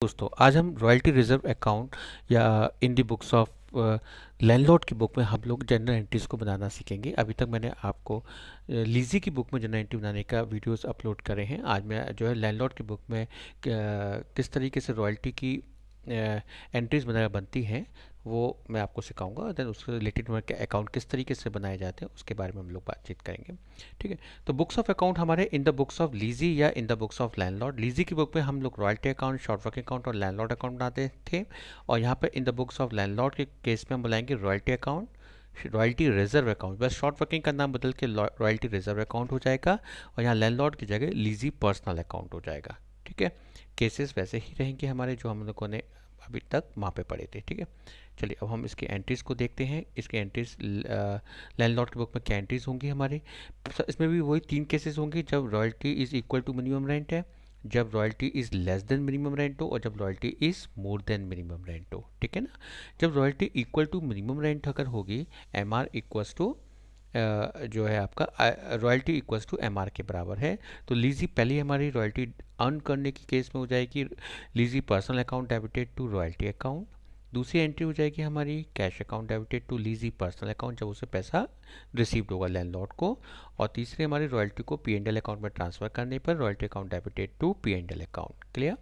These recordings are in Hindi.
दोस्तों आज हम रॉयल्टी रिजर्व अकाउंट या इन दी बुक्स ऑफ लैंडलॉर्ड की बुक में हम लोग जनरल एंट्रीज को बनाना सीखेंगे। अभी तक मैंने आपको लीजी की बुक में जनरल एंट्री बनाने का वीडियोस अपलोड करे हैं। आज मैं जो है लैंडलॉर्ड की बुक में किस तरीके से रॉयल्टी की एंट्रीज वगैरह बनती हैं वो मैं आपको सिखाऊंगा। देन उससे रिलेटेड के अकाउंट किस तरीके से बनाए जाते हैं उसके बारे में हम लोग बातचीत करेंगे। ठीक है, तो बुक्स ऑफ अकाउंट हमारे in the books of lessee या in the books of landlord. Lessee की बुक में हम लोग royalty account, short working account और लैंडलॉर्ड अकाउंट बनाते थे, और यहाँ पे in the books of landlord के केस में हम बुलाएंगे royalty account, royalty reserve account. बस शॉर्ट वर्किंग का नाम बदल के रॉयल्टी रिजर्व अकाउंट हो जाएगा, और यहाँ लैंडलॉर्ड की जगह लीजी पर्सनल अकाउंट हो जाएगा। ठीक है, केसेस वैसे ही रहेंगे हमारे जो हम लोगों ने अभी तक वहाँ पे पढ़े थे। ठीक है, चलिए अब हम इसकी एंट्रीज को देखते हैं। इसकी एंट्रीज लैंडलॉर्ड की बुक में क्या एंट्रीज होंगी हमारे। इसमें भी वही तीन केसेस होंगे, जब royalty is equal to minimum rent है, जब royalty is less than minimum rent हो, और जब royalty is more than minimum rent हो। ठीक है ना, जब royalty equal to minimum rent अगर होगी, एम आर इक्वल्स टू जो है आपका royalty equals to M R के बराबर है, तो लीजी पहली हमारी रॉयल्टी अर्न करने की केस में हो जाएगी lessee personal account debited to royalty account. दूसरी एंट्री हो जाएगी हमारी cash account debited to lessee personal account, जब उसे पैसा रिसीव्ड होगा लैंडलॉर्ड को। और तीसरी हमारी रॉयल्टी को पी एंड एल अकाउंट में ट्रांसफर करने पर royalty account debited to P and L account. Clear.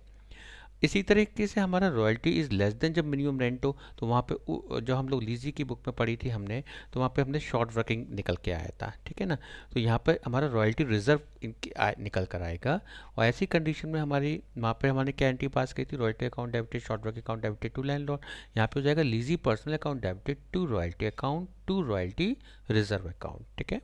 इसी तरीके से हमारा रॉयल्टी इज़ लेस देन जब मिनिमम रेंट हो, तो वहाँ पे जो हम लोग लीजी की बुक में पढ़ी थी हमने, तो वहाँ पे हमने शॉर्ट वर्किंग निकल के आया था। ठीक है ना, तो यहाँ पे हमारा रॉयल्टी रिजर्व निकल कर आएगा। और ऐसी कंडीशन में हमारी वहाँ पे हमने क्या एंट्री पास की थी, royalty account debited short working account debited to landlord. यहाँ पे हो जाएगा lessee personal account debited to royalty account to royalty reserve account. ठीक है,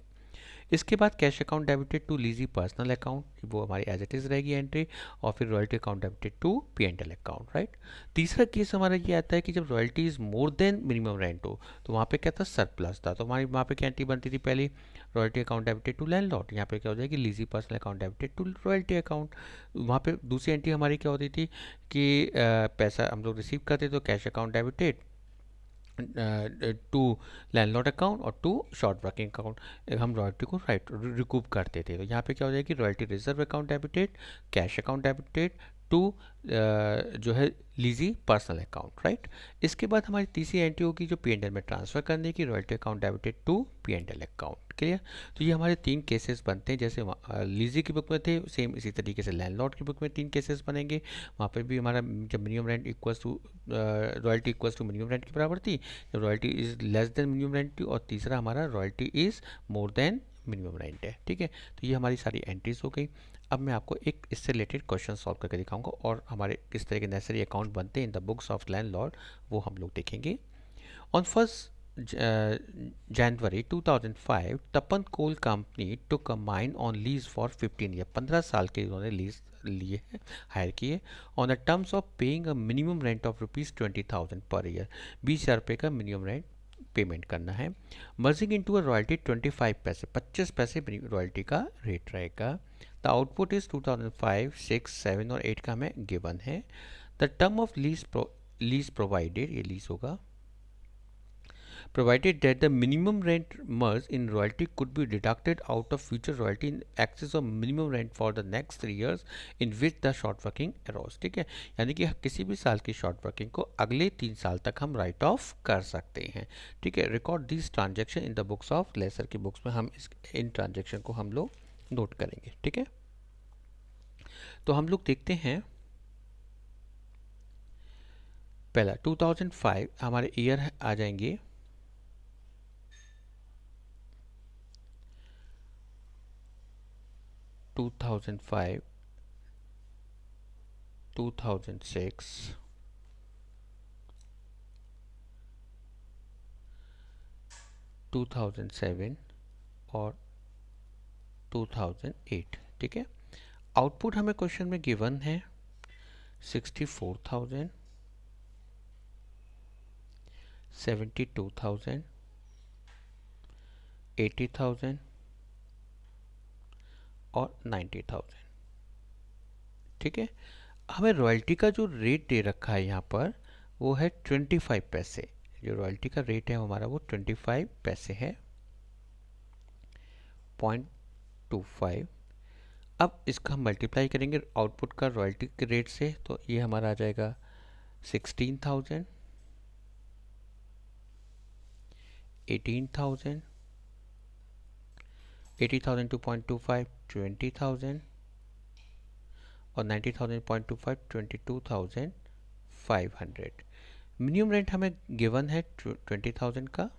इसके बाद cash account debited to lessee personal account, वो हमारी एज इट इज़ रहेगी एंट्री। और फिर royalty account debited to P and L account. Right, तीसरा केस हमारा ये आता है कि जब royalty is more than minimum rent हो, तो वहाँ पे क्या था, सरप्लस था। तो हमारी वहाँ पे क्या एंट्री बनती थी, पहली royalty account debited to landlord, यहाँ पे क्या हो जाएगी lessee personal account debited to royalty account. वहाँ पे दूसरी एंट्री हमारी क्या होती थी कि पैसा हम लोग रिसीव करते तो cash account debited to landlord account और टू शॉर्ट वर्किंग अकाउंट, हम रॉयल्टी को राइट रिकूप करते थे। तो यहाँ पे क्या हो जाएगी, royalty reserve account debited, cash account debited to जो है लीजी पर्सनल अकाउंट। राइट, इसके बाद हमारी तीसरी एंट्री होगी जो पी एंड एल में ट्रांसफर करने की, royalty account debited to P and L account. Clear, तो ये हमारे तीन केसेस बनते हैं, जैसे लीजी की बुक में थे सेम इसी तरीके से लैंडलॉर्ड की बुक में तीन केसेस बनेंगे। वहाँ पे भी हमारा जब minimum rent equals to royalty equals to minimum rent के बराबर थी, जब royalty is less than minimum rent थी, और तीसरा हमारा royalty is more than minimum rent है। ठीक है, तो ये हमारी सारी एंट्रीज हो गई। अब मैं आपको एक इससे रिलेटेड क्वेश्चन सॉल्व करके दिखाऊंगा, और हमारे किस तरह के नेसेसरी अकाउंट बनते हैं in the books of landlord वो हम लोग देखेंगे। On first January 2005, Tapan coal company took a mine on lease for 15 year, 15 साल के उन्होंने लीज लिए हैं, हायर किए, on the terms of paying a minimum rent of ₹20,000 per year, 20,000 रुपये का मिनिमम रेंट पेमेंट करना है। मर्जिंग इनटू अ रॉयल्टी 25 पैसे, 25 पैसे रॉयल्टी का रेट रहेगा। द आउटपुट इज 2005, 6, 7 और 8 का हमें गिवन है। The term of lease provided, ये लीज होगा, provided that the minimum rent merged in royalty could be deducted out of future royalty in excess of minimum rent for the next 3 years in which the short working arose। ठीक है, यानी कि किसी भी साल की शॉर्ट वर्किंग को अगले 3 साल तक हम राइट ऑफ कर सकते हैं। ठीक है, record this transaction in the books of lessor की बुक्स में हम इन ट्रांजेक्शन को हम लोग नोट करेंगे। ठीक है, तो हम लोग देखते हैं पहला 2005 हमारे ईयर आ जाएंगे 2005, 2006, 2007 और 2008। ठीक है, आउटपुट हमें क्वेश्चन में गिवन है 64,000, 72,000, 80,000 और 90,000। ठीक है, हमें रॉयल्टी का जो रेट दे रखा है यहाँ पर वो है 25 पैसे, जो रॉयल्टी का रेट है हमारा वो 25 पैसे है, 0.25। अब इसका हम मल्टीप्लाई करेंगे आउटपुट का रॉयल्टी के रेट से, तो ये हमारा आ जाएगा 16,000, 18,000, 80,000 2.25 20,000 और 90,000 0.25 22,500। मिनिमम रेंट हमें गिवन है 20,000 का,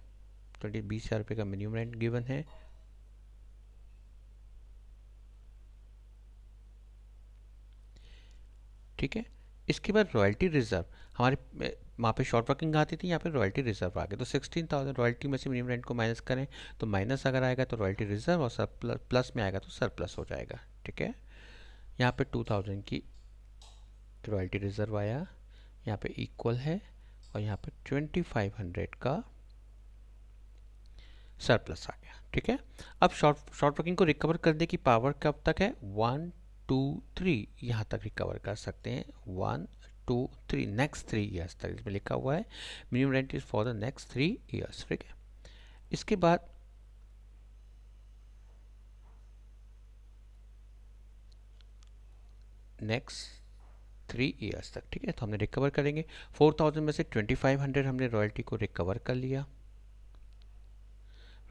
20,000 रुपये का मिनिमम रेंट गिवन है। ठीक है, इसके बाद रॉयल्टी रिजर्व हमारे वहाँ पे शॉर्ट वर्किंग आती थी, यहाँ पे रॉयल्टी रिजर्व आ गया। तो 16,000 रॉयल्टी में से मिनिमम रेंट को माइनस करें तो माइनस अगर आएगा तो रॉयल्टी रिजर्व, और सर प्लस में आएगा तो सरप्लस हो जाएगा। ठीक है, यहाँ पे 2,000 की रॉयल्टी रिजर्व आया, यहाँ पे इक्वल है, और यहाँ पे 2,500 का सरप्लस आ गया। ठीक है, अब शॉर्ट वर्किंग को रिकवर करने की पावर कब तक है? 1 2 3 यहाँ तक रिकवर कर सकते हैं। 1 2 3 नेक्स्ट 3 ईयर्स तक इसमें लिखा हुआ है minimum rent is for the next 3 years. ठीक है, इसके बाद नेक्स्ट 3 ईयर्स तक। ठीक है, तो हमने रिकवर करेंगे 4,000 में से 2,500 हमने रॉयल्टी को रिकवर कर लिया।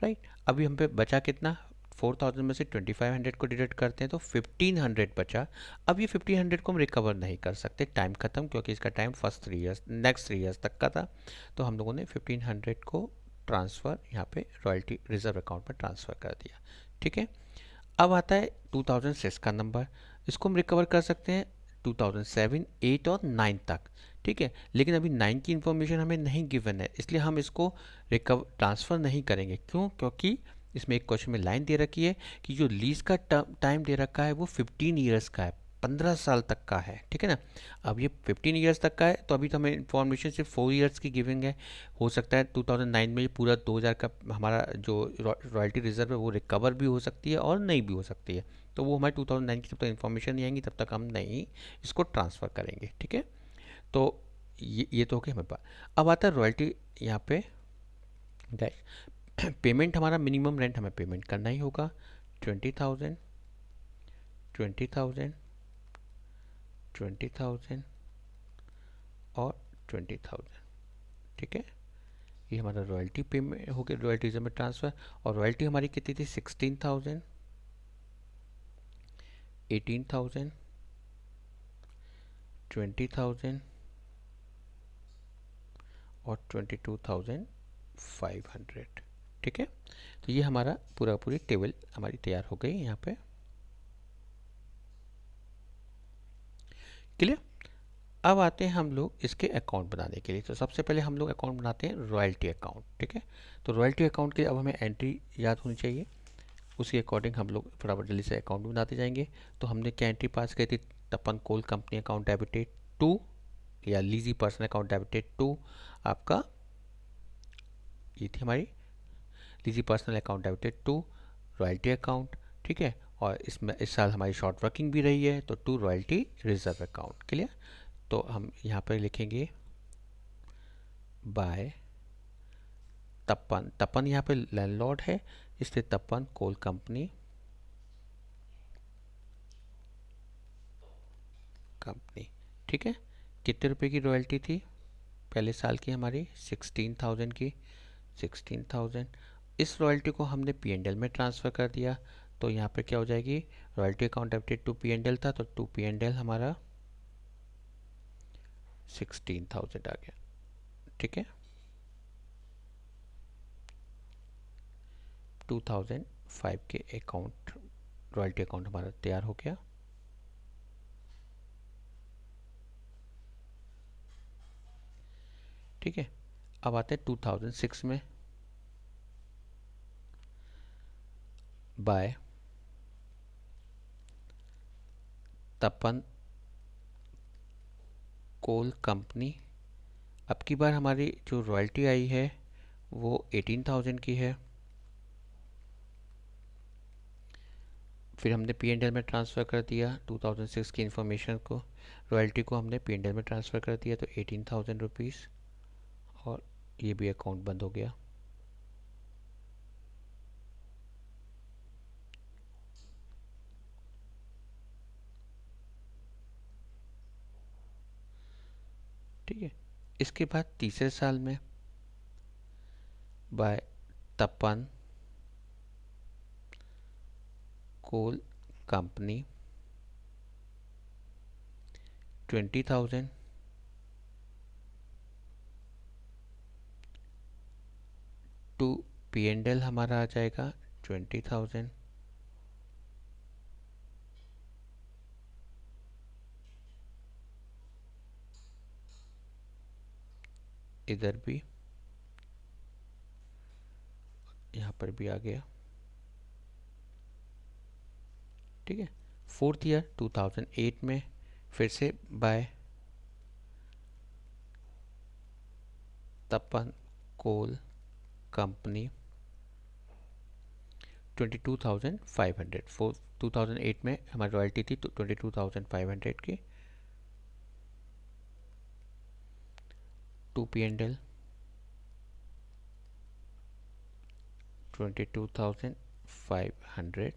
राइट, अभी हम पे बचा कितना? 4,000 में से 2,500 को डिडक्ट करते हैं तो 1,500 बचा। अब ये 1,500 को हम रिकवर नहीं कर सकते, टाइम खत्म, क्योंकि इसका time first 3 years next 3 years तक का था। तो हम लोगों ने 1,500 को ट्रांसफ़र यहाँ पे रॉयल्टी रिजर्व अकाउंट में ट्रांसफ़र कर दिया। ठीक है, अब आता है 2006 का नंबर, इसको हम रिकवर कर सकते हैं 2007, 8 और 9 तक। ठीक है, लेकिन अभी 9 की इन्फॉर्मेशन हमें नहीं गिवन है, इसलिए हम इसको रिकवर ट्रांसफ़र नहीं करेंगे। क्यों? क्योंकि इसमें एक क्वेश्चन में लाइन दे रखी है कि जो लीज का टाइम दे रखा है वो 15 ईयर्स का है, 15 साल तक का है। ठीक है ना, अब ये 15 ईयर्स तक का है, तो अभी तो हमें इन्फॉर्मेशन सिर्फ 4 ईयर्स की गिविंग है। हो सकता है 2009 में ये पूरा 2000 का हमारा जो रॉयल्टी रिजर्व है वो रिकवर भी हो सकती है और नहीं भी हो सकती है। तो वो हमारे 2009 की जब तक इन्फॉर्मेशन नहीं आएंगी तब तक हम नहीं इसको ट्रांसफ़र करेंगे। ठीक है, तो ये तो हो गया हमारे पास। अब आता है रॉयल्टी यहाँ पे पेमेंट, हमारा मिनिमम रेंट हमें पेमेंट करना ही होगा 20,000, 20,000, 20,000 और 20,000। ठीक है, ये हमारा रॉयल्टी पेमेंट हो गया, रॉयल्टीज में ट्रांसफ़र। और रॉयल्टी हमारी कितनी थी? 16,000, 18,000, 20,000 और 22,500। ठीक है, तो ये हमारा पूरी टेबल हमारी तैयार हो गई यहाँ पे। क्लियर? अब आते हैं हम लोग इसके अकाउंट बनाने के लिए। तो सबसे पहले हम लोग अकाउंट बनाते हैं रॉयल्टी अकाउंट। ठीक है, तो रॉयल्टी अकाउंट के लिए अब हमें एंट्री याद होनी चाहिए, उसके अकॉर्डिंग हम लोग फटाफट जल्दी से अकाउंट बनाते जाएंगे। तो हमने क्या एंट्री पास की थी? Tapan coal company account debited to, या lessee person account debited to आपका, ये थी हमारी lessee personal account debited to royalty account. ठीक है, और इसमें इस साल हमारी शॉर्ट वर्किंग भी रही है, तो to royalty reserve account. Clear? तो हम यहाँ पर लिखेंगे बाय तपन, तपन यहाँ पे लैंडलॉर्ड है, इसलिए तपन कोल कंपनी कंपनी। ठीक है, कितने रुपए की रॉयल्टी थी पहले साल की हमारी? 16,000 की, 16,000। इस रॉयल्टी को हमने पी एंड एल में ट्रांसफ़र कर दिया, तो यहाँ पे क्या हो जाएगी? Royalty account debited to P and L था, तो टू पी एंड एल हमारा 16,000 आ गया। ठीक है, 2005 के अकाउंट रॉयल्टी अकाउंट हमारा तैयार हो गया। ठीक है, अब आते हैं 2006 में। बाय तपन कोल कंपनी, अब की बार हमारी जो रॉयल्टी आई है वो 18,000 की है। फिर हमने पी एंड एल में ट्रांसफ़र कर दिया 2006 की इंफॉर्मेशन को, रॉयल्टी को हमने पी एंड एल में ट्रांसफ़र कर दिया, तो 18,000 रुपीज़, और ये भी अकाउंट बंद हो गया। ठीक है। इसके बाद तीसरे साल में by Tapan coal company 20,000 to P and L हमारा आ जाएगा 20,000। इधर भी, यहाँ पर भी आ गया, ठीक है। फोर्थ ईयर 2008 में फिर से बाय तपन कोल कंपनी 22,500। 2008 में हमारी रॉयल्टी थी तो 22,500 की टू पी एंड एल 22,500।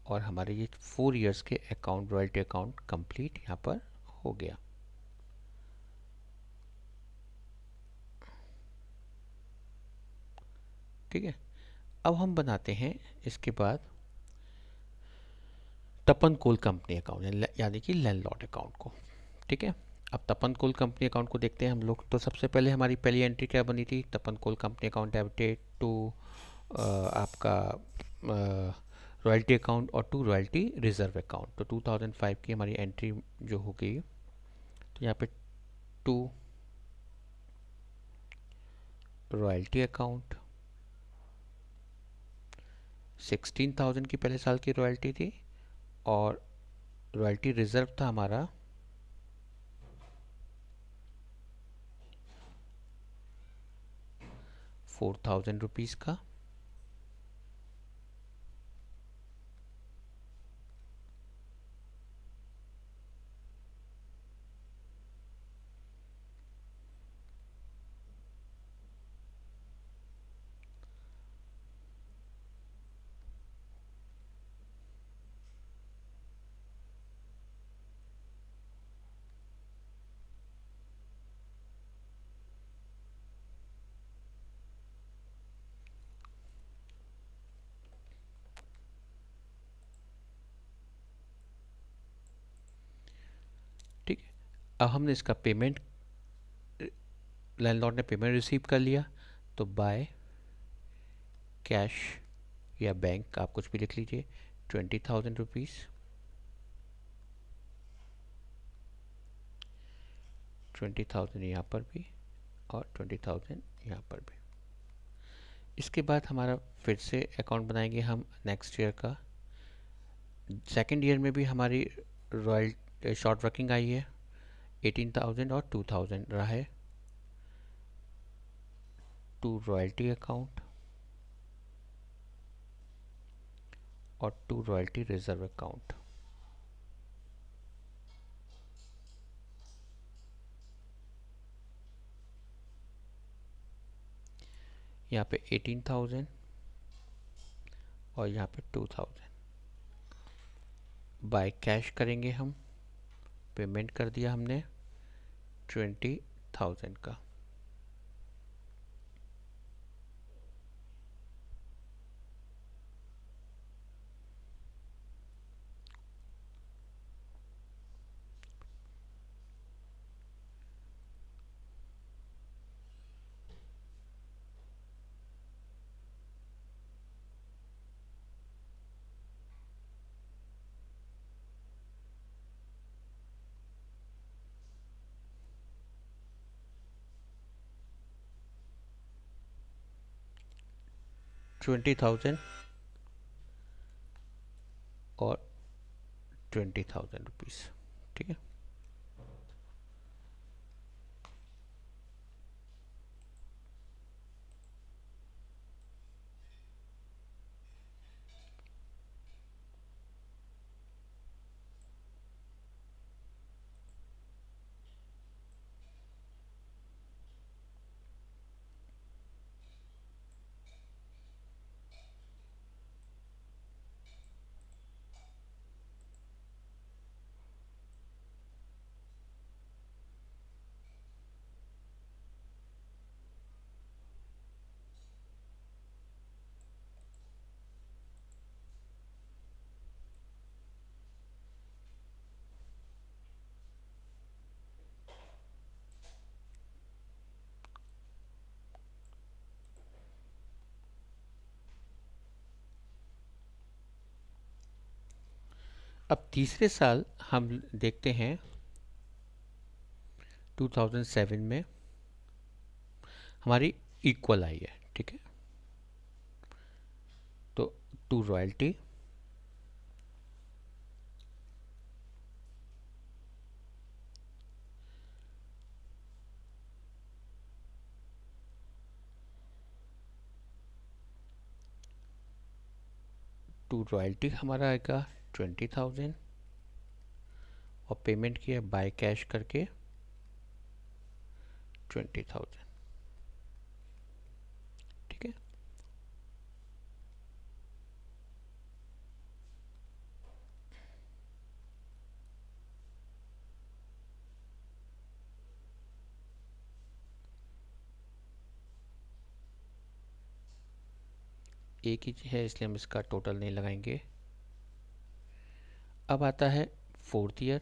और हमारे ये 4 इयर्स के अकाउंट, रॉयल्टी अकाउंट कंप्लीट यहाँ पर हो गया। ठीक है। अब हम बनाते हैं इसके बाद तपन कोल कंपनी अकाउंट, यानी कि लैंडलॉर्ड अकाउंट को। ठीक है। अब तपन कोल कंपनी अकाउंट को देखते हैं हम लोग। तो सबसे पहले हमारी पहली एंट्री क्या बनी थी, Tapan coal company account debited to आपका रॉयल्टी अकाउंट और टू रॉयल्टी रिजर्व अकाउंट। तो 2005 की हमारी एंट्री जो हो गई, तो यहाँ पे टू रॉयल्टी अकाउंट 16,000 की पहले साल की रॉयल्टी थी, और रॉयल्टी रिजर्व था हमारा 4,000 रुपीज़ का। ठीक है। अब हमने इसका पेमेंट, लैंडलॉर्ड ने पेमेंट रिसीव कर लिया, तो बाय कैश या बैंक, आप कुछ भी लिख लीजिए, 20,000 रुपीज़। 20,000 यहाँ पर भी और 20,000 यहाँ पर भी। इसके बाद हमारा फिर से अकाउंट बनाएंगे हम नेक्स्ट ईयर का। सेकेंड ईयर में भी हमारी रॉयल शॉर्ट वर्किंग आई है, 18,000 और 2,000 रहा है टू रॉयल्टी अकाउंट और टू रॉयल्टी रिजर्व अकाउंट। यहाँ पे 18,000 और यहाँ पे 2,000 बाय कैश करेंगे हम। पेमेंट कर दिया हमने 20,000 का। $20,000 और 20,000 रुपीज़। ठीक है। अब तीसरे साल हम देखते हैं 2007 में हमारी इक्वल आई है, ठीक है। तो टू रॉयल्टी, टू रॉयल्टी हमारा आएगा 20,000 और पेमेंट किया बाय कैश करके 20,000, ठीक है। एक ही है इसलिए हम इसका टोटल नहीं लगाएंगे। अब आता है फोर्थ ईयर।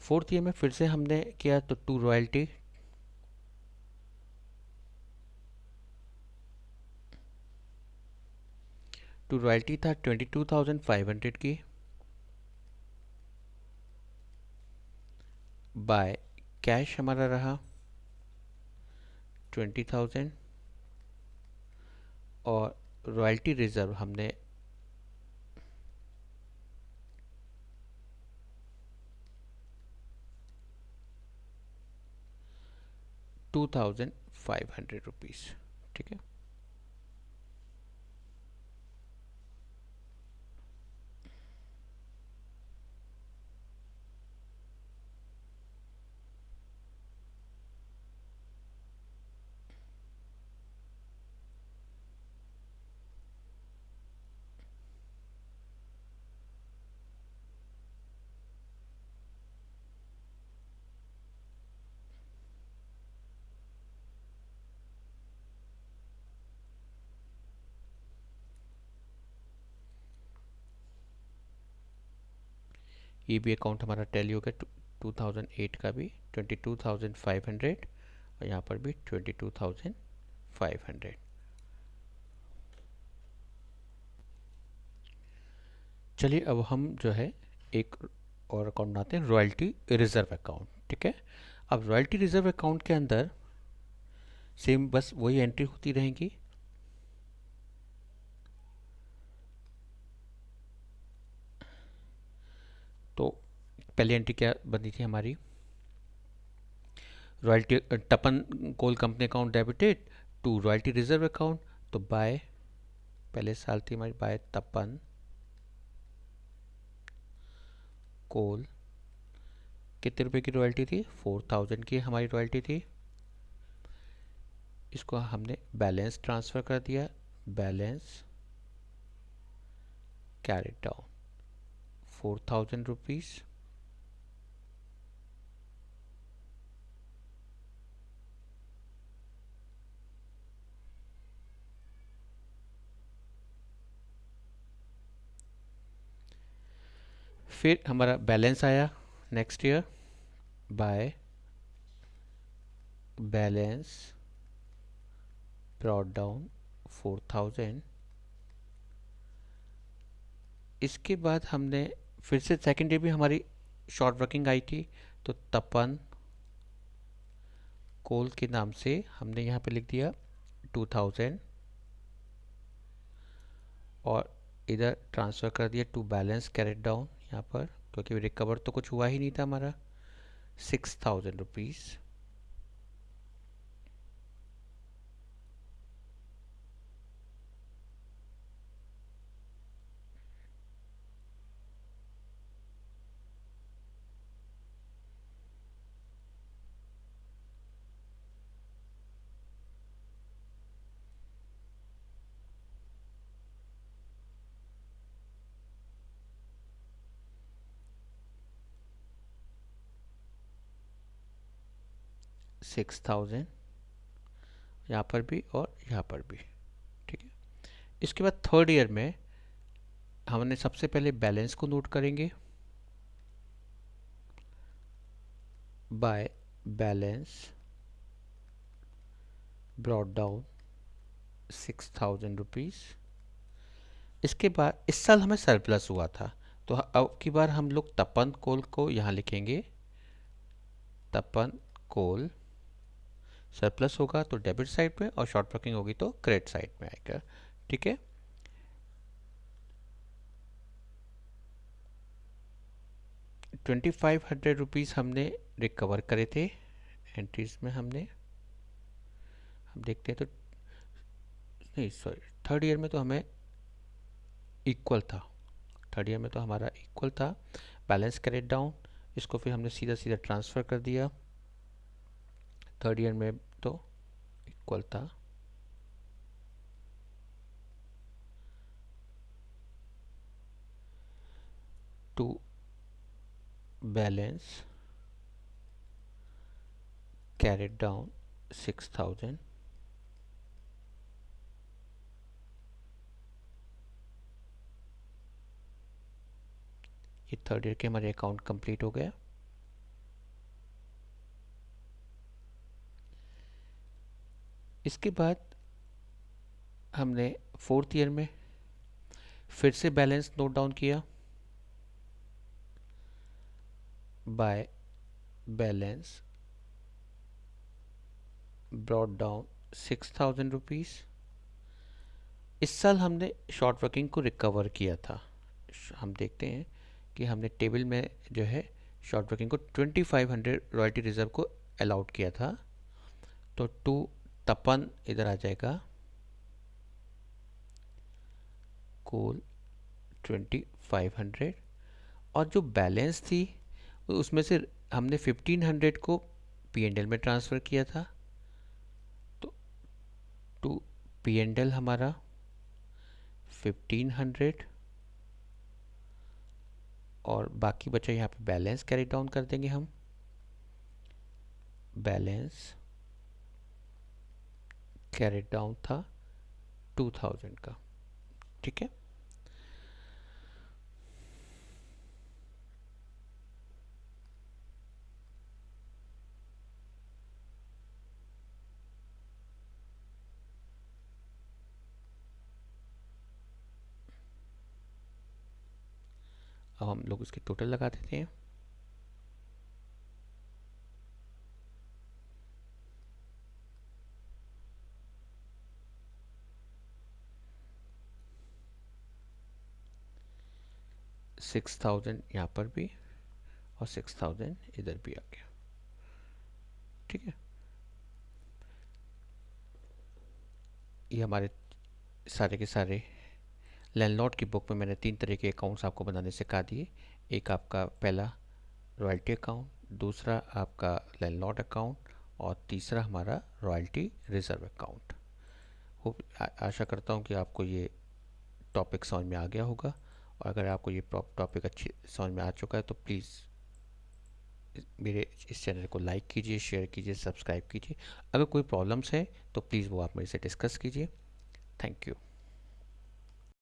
फोर्थ ईयर में फिर से हमने किया तो टू रॉयल्टी, टू रॉयल्टी था 22,500 की, बाय कैश हमारा रहा 20,000 और रॉयल्टी रिजर्व हमने 2,500 रुपीज़, ठीक है। ये भी अकाउंट हमारा टैली हो गया 2008 का भी 22,500 और यहाँ पर भी 22,500। चलिए अब हम जो है एक और अकाउंट बनाते हैं, रॉयल्टी रिजर्व अकाउंट, ठीक है। अब रॉयल्टी रिजर्व अकाउंट के अंदर सेम बस वही एंट्री होती रहेंगी। तो पहली एंट्री क्या बनी थी हमारी, royalty Tapan coal company account debited to royalty reserve account, तो बाय पहले साल थी हमारी बाय तपन कोल, कितने रुपए की रॉयल्टी थी, 4,000 की हमारी रॉयल्टी थी। इसको हमने बैलेंस ट्रांसफ़र कर दिया, बैलेंस कैरी डाउन 4,000 रुपीज़। फिर हमारा बैलेंस आया next year by balance brought down 4,000। इसके बाद हमने फिर से सेकेंड ईयर भी हमारी शॉर्ट वर्किंग आई थी, तो तपन कोल के नाम से हमने यहाँ पे लिख दिया 2,000 और इधर ट्रांसफ़र कर दिया टू बैलेंस कैरेट डाउन, यहाँ पर क्योंकि रिकवर तो कुछ हुआ ही नहीं था हमारा, 6,000 रुपीज़। 6,000 यहाँ पर भी और यहाँ पर भी, ठीक है। इसके बाद थर्ड ईयर में हमने सबसे पहले बैलेंस को नोट करेंगे by balance brought down 6,000 rupees. इसके बाद इस साल हमें सरप्लस हुआ था, तो अब की बार हम लोग तपन कोल को यहाँ लिखेंगे। तपन कोल सरप्लस होगा तो डेबिट साइड में, और शॉर्ट वर्किंग होगी तो क्रेडिट साइड में आएगा। ठीक है, 2500 रुपीज़ हमने रिकवर करे थे एंट्रीज में। हम देखते हैं तो नहीं, सॉरी, थर्ड ईयर में तो हमें इक्वल था। थर्ड ईयर में तो हमारा इक्वल था। बैलेंस कैरेट डाउन, इसको फिर हमने सीधा सीधा ट्रांसफ़र कर दिया। थर्ड ईयर में तो इक्वल था। To balance carried down 6000। ये थर्ड ईयर के हमारे अकाउंट कंप्लीट हो गया। इसके बाद हमने फोर्थ ईयर में फिर से बैलेंस नोट डाउन किया। By balance brought down 6000 rupees. इस साल हमने शॉर्ट वर्किंग को रिकवर किया था। हम देखते हैं कि हमने टेबल में जो है शॉर्ट वर्किंग को 2500 रॉयल्टी रिजर्व को अलाउड किया था। तो टू तपन इधर आ जाएगा, कोल 2500, और जो बैलेंस थी उसमें से हमने 1500 को P&L में ट्रांसफ़र किया था। तो टू P&L हमारा 1500, और बाकी बचा यहाँ पे बैलेंस कैरी डाउन कर देंगे हम। बैलेंस कैरी डाउन था 2000 का। ठीक है, अब हम लोग इसके टोटल लगा देते हैं। सिक्स थाउजेंड यहाँ पर भी, और 6000 इधर भी आ गया। ठीक है, ये हमारे सारे के सारे लैंडलॉर्ड की बुक में मैंने 3 तरह के अकाउंट्स आपको बनाने सिखा दिए। एक आपका पहला रॉयल्टी अकाउंट, दूसरा आपका लैंडलॉर्ड अकाउंट, और तीसरा हमारा रॉयल्टी रिजर्व अकाउंट। होप आशा करता हूँ कि आपको ये टॉपिक समझ में आ गया होगा, और अगर आपको ये टॉपिक अच्छी समझ में आ चुका है तो प्लीज़ मेरे इस चैनल को लाइक कीजिए, शेयर कीजिए, सब्सक्राइब कीजिए। अगर कोई प्रॉब्लम्स है तो प्लीज़ वो आप मेरे से डिस्कस कीजिए। Thank you.